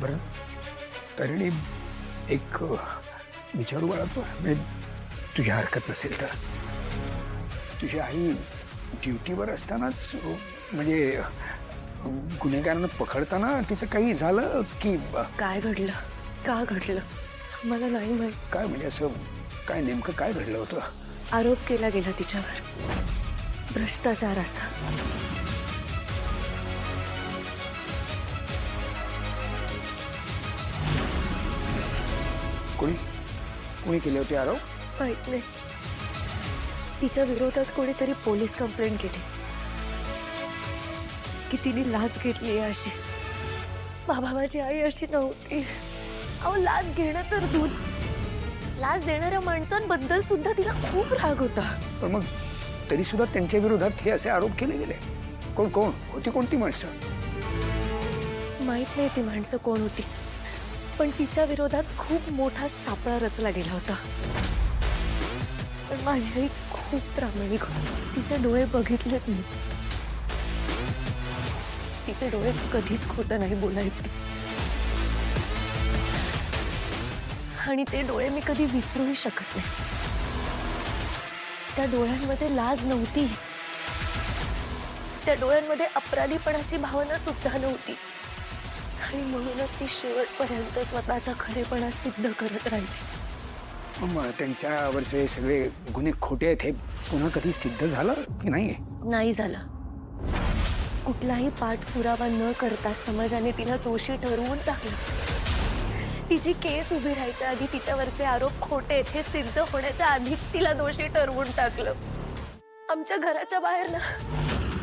बरं तरी एक विचारू बाळा तू म्हणजे तुझ्या हरकत नसेल तर तुझी आई ड्युटीवर असतानाच म्हणजे गुन्हेगारांना पकडताना तिचं काही झालं की काय घडलं, का घडलं मला नाही माहित. काय म्हणजे असं काय नेमकं काय घडलं होतं? आरोप केला गेला तिच्यावर भ्रष्टाचाराचा. कोणी कोणी केले होते आरोप? माहित नाही. तिच्या विरोधात कोणीतरी पोलीस कंप्लेंट केली की तिने लाच घेतली आहे अशी. बाबा माझी आई अशी नव्हती. अहो लाच घेणं तर दूध, लाच देणाऱ्या माणसांबद्दल सुद्धा तिला खूप राग होता. पण मग तरी सुद्धा त्यांच्या विरोधात हे असे आरोप केले गेले. कोण कोण होती? कोणती माणसं? माहित नाही ती माणसं कोण होती, पण तिच्या विरोधात खूप मोठा सापळा रचला गेला होता. पण माझी आई खूप प्रामाणिक होती. तिचे डोळे बघितलेत मी. तिचे डोळे कधीच खोटं नाही बोलायचे आणि ते डोळे मी कधी विसरूही शकत नाही. त्या डोळ्यांमध्ये लाज नव्हती, त्या डोळ्यांमध्ये अपराधीपणाची भावना सुद्धा नव्हती आणि म्हणूनच ती शेवटपर्यंत स्वतःचा खरेपणा सिद्ध करत राहिली. मग त्यांच्यावरचे सगळे गुन्हे खोटे आहेत हे पुन्हा कधी सिद्ध झालं की नाही? नाही झालं. कुठलाही पाठपुरावा न करता समाजाने तिला दोषी ठरवून टाकलं. तिची केस उभी राहायच्या आधी तिच्यावरचे आरोप खोटे आहेत हे सिद्ध होण्याच्या आधीच तिला दोषी ठरवून टाकलं. आमच्या घराच्या बाहेर ना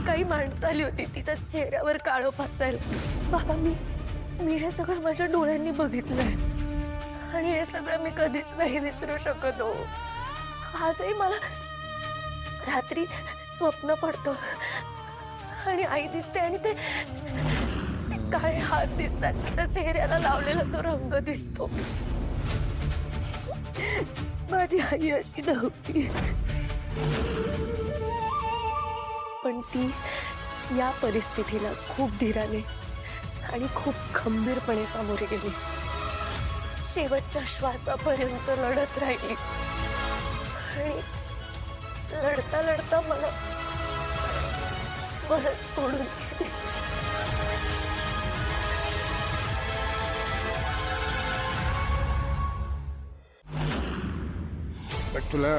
काही माणसं आली होती तिच्या चेहऱ्यावर काळं फासायला. बाबा मी हे सगळं माझ्या डोळ्यांनी बघितलंय आणि हे सगळं मी कधीच नाही विसरू शकत हो. आजही मला रात्री स्वप्न पडतं आणि आई दिसते आणि ते काळे हात दिसतात. तिच्या चेहऱ्याला लावलेला तो रंग दिसतो. माझी आई अशी नव्हती, पण ती या परिस्थितीला खूप धीराने आणि खूप खंबीरपणे सामोरे गेली. शेवटच्या श्वासापर्यंत लढत राहिली आणि लढता लढता मला सोडून गेली. पण तुला